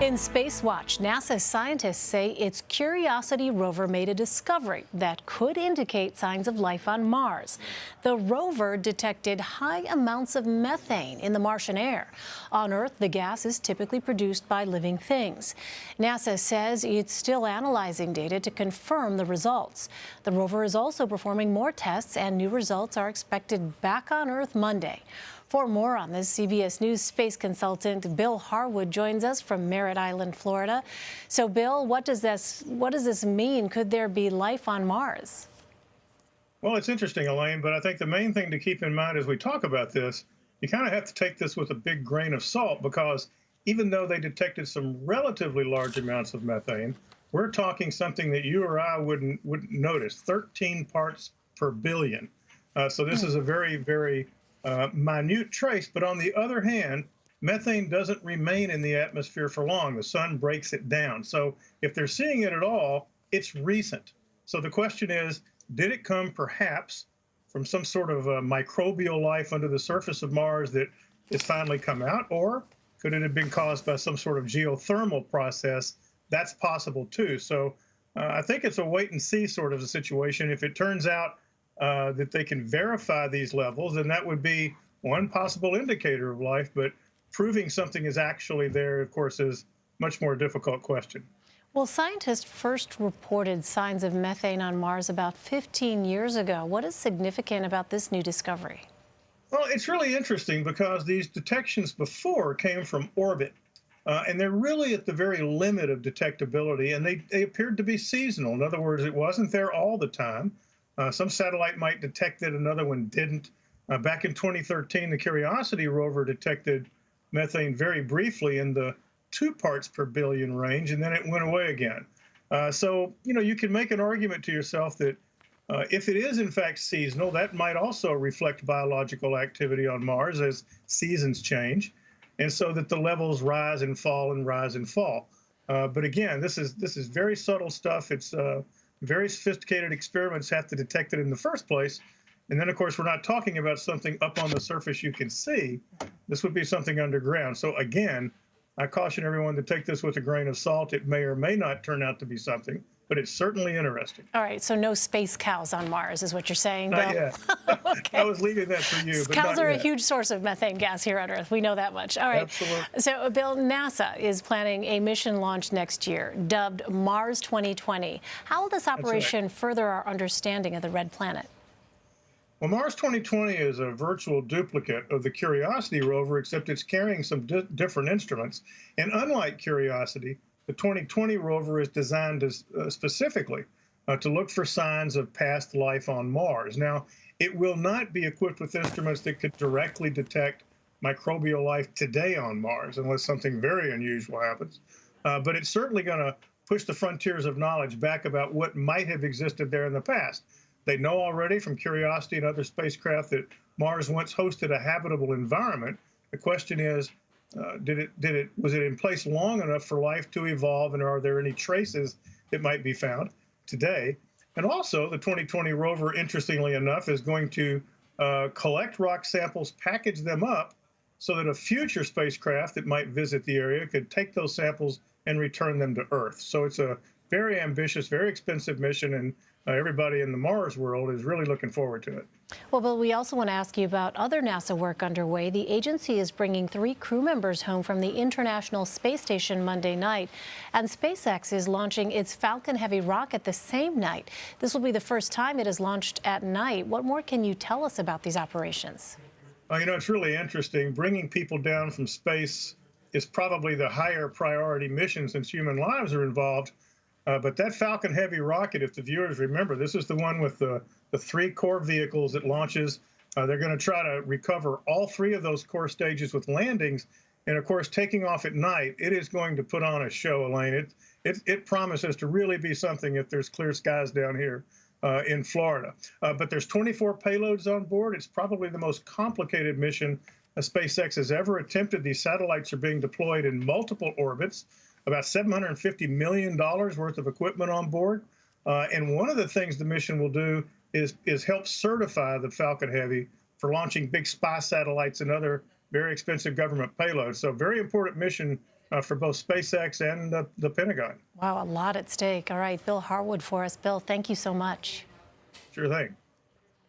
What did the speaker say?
In Space Watch, NASA scientists say its Curiosity rover made a discovery that could indicate signs of life on Mars. The rover detected high amounts of methane in the Martian air. On Earth, the gas is typically produced by living things. NASA says it's still analyzing data to confirm the results. The rover is also performing more tests, and new results are expected back on Earth Monday. For more on this, CBS News space consultant Bill Harwood joins us from Merritt Island, Florida. So, Bill, what does this mean? Could there be life on Mars? Well, it's interesting, Elaine, but I think the main thing to keep in mind as we talk about this, you kind of have to take this with a big grain of salt, because even though they detected some relatively large amounts of methane, we're talking something that you or I wouldn't notice, 13 parts per billion. So this is a very, very minute trace. But on the other hand, methane doesn't remain in the atmosphere for long. The sun breaks it down. So if they're seeing it at all, it's recent. So the question is, did it come perhaps from some sort of microbial life under the surface of Mars that has finally come out? Or could it have been caused by some sort of geothermal process? That's possible too. So I think it's a wait and see sort of a situation. If it turns out that they can verify these levels, then that would be one possible indicator of life. But proving something is actually there, of course, is a much more difficult question. Well, scientists first reported signs of methane on Mars about 15 years ago. What is significant about this new discovery? Well, it's really interesting because these detections before came from orbit, and they're really at the very limit of detectability, and they appeared to be seasonal. In other words, it wasn't there all the time. Some satellite might detect it, another one didn't. Back in 2013, the Curiosity rover detected methane very briefly in the 2 parts per billion range, and then it went away again. So, you can make an argument to yourself that if it is in fact seasonal, that might also reflect biological activity on Mars as seasons change, and so that the levels rise and fall and rise and fall. But again, this is very subtle stuff. It's very sophisticated experiments have to detect it in the first place. And then, of course, we're not talking about something up on the surface you can see. This would be something underground. So again, I caution everyone to take this with a grain of salt. It may or may not turn out to be something, but it's certainly interesting. All right, so no space cows on Mars is what you're saying, Bill? Not yet. Okay. I was leaving that for you, but cows not are yet. A huge source of methane gas here on Earth. We know that much. All right. Absolutely. So, Bill, NASA is planning a mission launch next year, dubbed Mars 2020. How will this operation further our understanding of the red planet? Well, Mars 2020 is a virtual duplicate of the Curiosity rover, except it's carrying some different instruments. And unlike Curiosity, the 2020 rover is designed specifically to look for signs of past life on Mars. Now, it will not be equipped with instruments that could directly detect microbial life today on Mars, unless something very unusual happens. But it's certainly going to push the frontiers of knowledge back about what might have existed there in the past. They know already from Curiosity and other spacecraft that Mars once hosted a habitable environment. The question is, was it in place long enough for life to evolve, and are there any traces that might be found today? And also, the 2020 rover, interestingly enough, is going to collect rock samples, package them up, so that a future spacecraft that might visit the area could take those samples and return them to Earth. So it's a very ambitious, very expensive mission, and everybody in the Mars world is really looking forward to it. Well, Bill, we also want to ask you about other NASA work underway. The agency is bringing 3 crew members home from the International Space Station Monday night, and SpaceX is launching its Falcon Heavy rocket the same night. This will be the first time it is launched at night. What more can you tell us about these operations? It's really interesting. Bringing people down from space is probably the higher priority mission since human lives are involved. But that Falcon Heavy rocket, if the viewers remember, this is the one with the 3 core vehicles that launches. They're going to try to recover all 3 of those core stages with landings. And, of course, taking off at night, it is going to put on a show, Elaine. It promises to really be something if there's clear skies down here in Florida. But there's 24 payloads on board. It's probably the most complicated mission SpaceX has ever attempted. These satellites are being deployed in multiple orbits. About $750 million worth of equipment on board. And one of the things the mission will do is help certify the Falcon Heavy for launching big spy satellites and other very expensive government payloads. So very important mission for both SpaceX and the Pentagon. Wow, a lot at stake. All right, Bill Harwood for us. Bill, thank you so much. Sure thing.